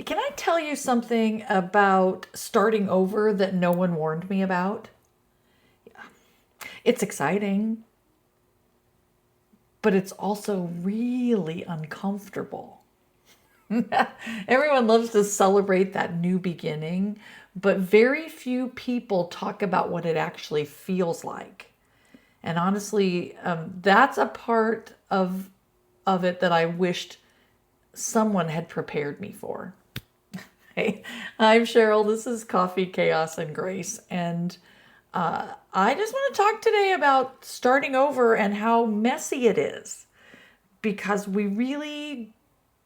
Can I tell you something about starting over that no one warned me about? It's exciting, but it's also really uncomfortable. Everyone loves to celebrate that new beginning, but very few people talk about what it actually feels like. And honestly, that's a part of it that I wished someone had prepared me for. Hey, I'm Cheryl. This is Coffee, Chaos, and Grace. And I just want to talk today about starting over and how messy it is because we really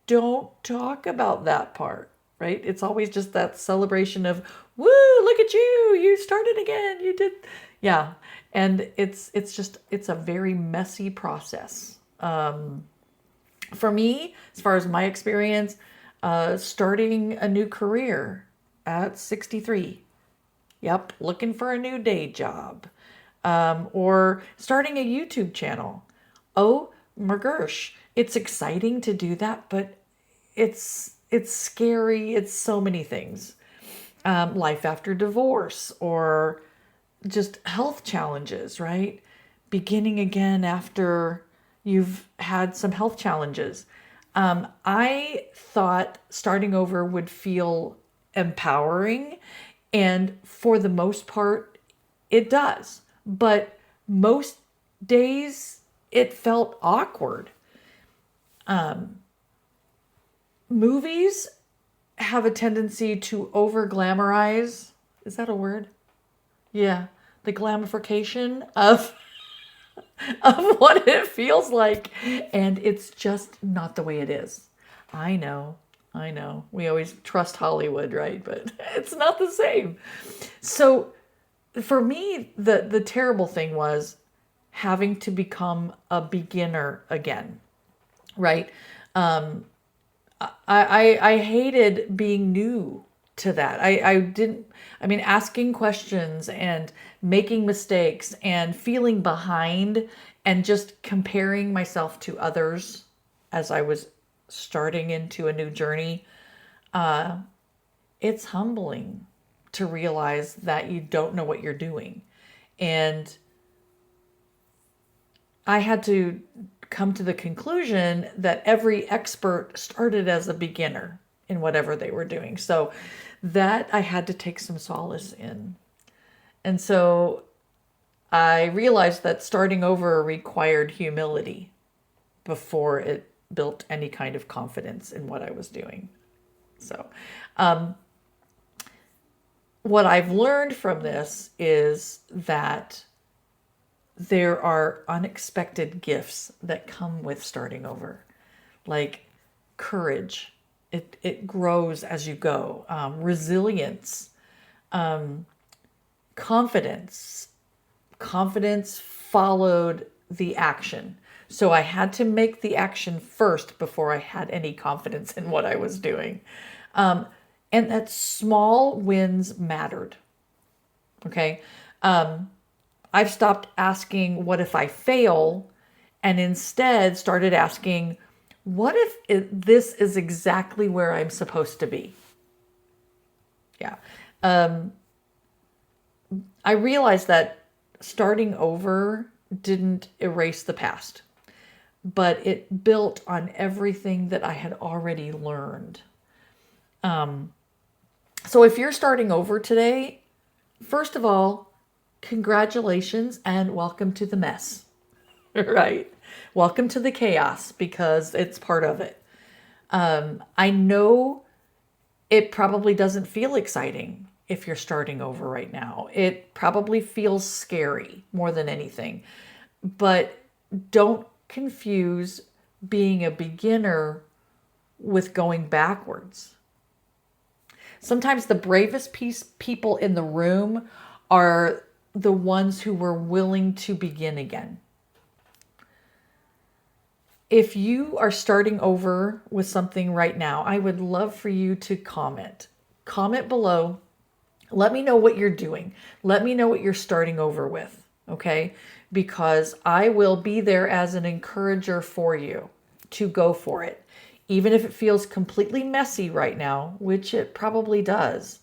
don't talk about that part, right? It's always just that celebration of, woo, look at you, you started again, you did. Yeah. And it's a very messy process. For me, as far as my experience, starting a new career at 63. Yep, looking for a new day job. Or starting a YouTube channel. Oh, my gosh, it's exciting to do that, but it's scary. It's so many things. Life after divorce or just health challenges, right? Beginning again after you've had some health challenges. I thought starting over would feel empowering, and for the most part, it does. But most days, it felt awkward. Movies have a tendency to over glamorize. Is that a word? Yeah, the glamification of what it feels like. And it's just not the way it is. I know, I know. We always trust Hollywood, right? But it's not the same. So for me, the terrible thing was having to become a beginner again, right? I hated being new to that. I didn't, I mean, asking questions and making mistakes and feeling behind and just comparing myself to others as I was starting into a new journey. It's humbling to realize that you don't know what you're doing. And I had to come to the conclusion that every expert started as a beginner in whatever they were doing. So that I had to take some solace in. And so I realized that starting over required humility before it built any kind of confidence in what I was doing. So, what I've learned from this is that there are unexpected gifts that come with starting over, like courage. It grows as you go. Resilience, confidence. Confidence followed the action. So I had to make the action first before I had any confidence in what I was doing. And that small wins mattered. Okay. I've stopped asking, what if I fail? And instead started asking, what if this is exactly where I'm supposed to be? Yeah. I realized that starting over didn't erase the past, but it built on everything that I had already learned. So if you're starting over today, first of all, congratulations and welcome to the mess, right? Welcome to the chaos because it's part of it. I know it probably doesn't feel exciting if you're starting over right now. It probably feels scary more than anything. But don't confuse being a beginner with going backwards. Sometimes the bravest people in the room are the ones who were willing to begin again. If you are starting over with something right now, I would love for you to comment. Comment below. Let me know what you're doing. Let me know what you're starting over with, okay? Because I will be there as an encourager for you to go for it. Even if it feels completely messy right now, which it probably does,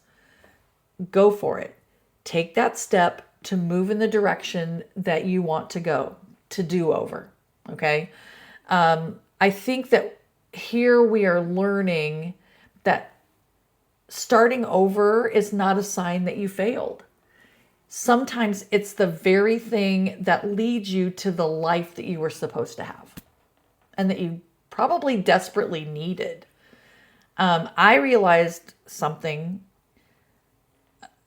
go for it. Take that step to move in the direction that you want to go, to do over. Okay. I think that here we are learning that starting over is not a sign that you failed. Sometimes it's the very thing that leads you to the life that you were supposed to have and that you probably desperately needed. I realized something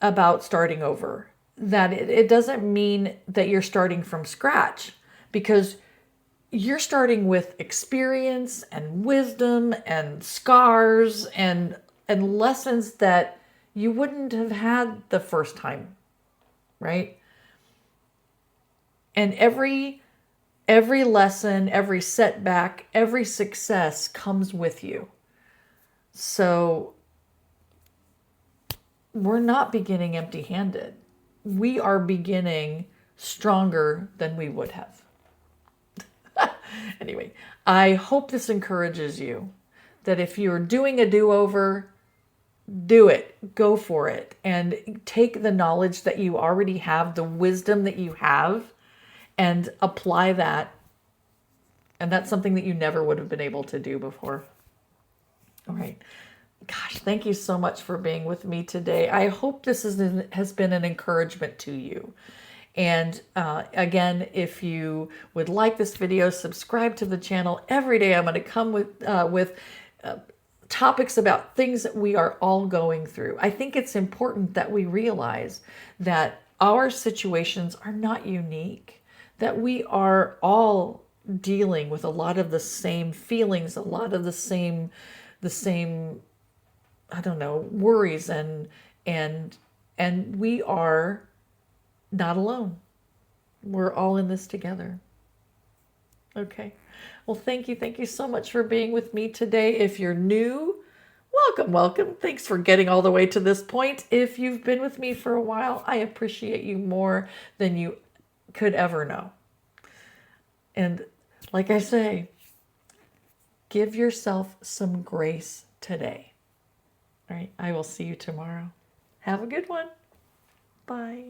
about starting over, that it doesn't mean that you're starting from scratch, because you're starting with experience and wisdom and scars and lessons that you wouldn't have had the first time, right? And every lesson, every setback, every success comes with you. So we're not beginning empty-handed. We are beginning stronger than we would have. Anyway, I hope this encourages you that if you're doing a do-over, do it, go for it, and take the knowledge that you already have, the wisdom that you have, and apply that. And that's something that you never would have been able to do before. All right. Gosh, thank you so much for being with me today. I hope this has been an encouragement to you. And again, if you would like this video, subscribe to the channel. Every day I'm going to come with topics about things that we are all going through. I think it's important that we realize that our situations are not unique, that we are all dealing with a lot of the same feelings, a lot of the same I don't know, worries, and we are not alone. We're all in this together. Okay. Well, thank you. Thank you so much for being with me today. If you're new, welcome, welcome. Thanks for getting all the way to this point. If you've been with me for a while, I appreciate you more than you could ever know. And like I say, give yourself some grace today. All right. I will see you tomorrow. Have a good one. Bye.